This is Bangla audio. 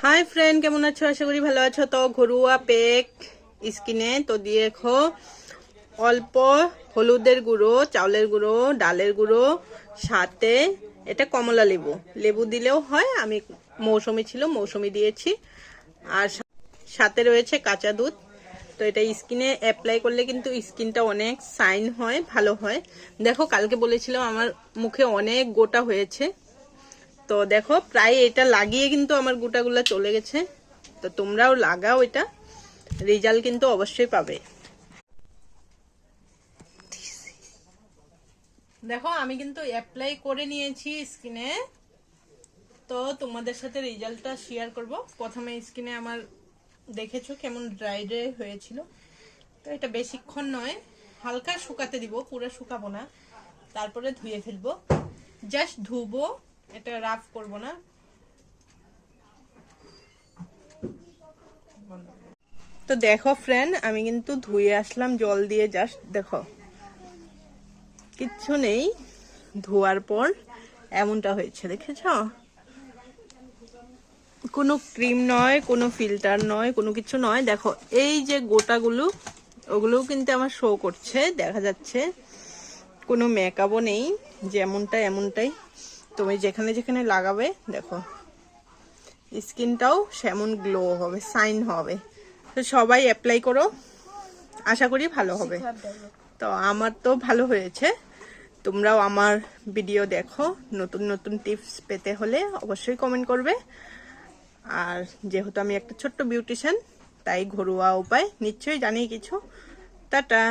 হাই ফ্রেন্ড, কেমন আছো? আশা করি ভালো আছো। তো ঘরোয়া পেক স্কিনে তো দেখো, অল্প হলুদের গুঁড়ো, চাউলের গুঁড়ো, ডালের গুঁড়ো, সাথে এটা কমলা লেবু লেবু দিলেও হয়। আমি মৌসুমি ছিল, মৌসুমি দিয়েছি। আর সাথে রয়েছে কাঁচা দুধ। তো এটা স্কিনে অ্যাপ্লাই করলে কিন্তু স্কিনটা অনেক শাইন হয়, ভালো হয়। দেখো, কালকে বলেছিলাম আমার মুখে অনেক গোটা হয়েছে। তো দেখো, প্রায় এটা লাগিয়ে কিন্তু আমার গোটাগুলো চলে গেছে। তো তোমরাও লাগাও, এটা রেজাল্ট কিন্তু অবশ্যই পাবে। দেখো, আমি কিন্তু অ্যাপ্লাই করে নিয়েছি স্কিনে। তো তোমাদের সাথে রেজাল্টটা শেয়ার করব। প্রথমে স্কিনে আমার দেখেছো কেমন ড্রাই ড্রাই হয়েছিল। তো এটা বেশিক্ষণ নয়, হালকা শুকাতে দিব, পুরো শুকাবো না। তারপরে ধুয়ে ফেলবো, জাস্ট ধুবো, এটা রাফ করব না। তো দেখো ফ্রেন্ড, আমি কিন্তু ধুয়ে আসলাম জল দিয়ে। জাস্ট দেখো, কিচ্ছু নেই। ধোয়ার পর এমনটা হয়েছে, দেখেছ? কোনো ক্রিম নয়, কোনো ফিল্টার নয়, কোনো কিছু নয়। দেখো, এই যে গোটাগুলো, ওগুলোও কিন্তু আমার শো করছে, দেখা যাচ্ছে। কোনো মেকআপও নেই, যেমনটা এমনটাই। তুমি যেখানে যেখানে লাগাবে, দেখো স্কিনটাও সেমন গ্লো হবে, শাইন হবে। তো সবাই অ্যাপ্লাই করো, আশা করি ভালো হবে। তো আমার তো ভালো হয়েছে। তোমরাও আমার ভিডিও দেখো, নতুন নতুন টিপস পেতে হলে অবশ্যই কমেন্ট করবে। আর যেহেতু আমি একটা ছোট্ট বিউটিশিয়ান, তাই ঘরোয়া উপায় নিশ্চয়ই জানি কিছু। টাটা।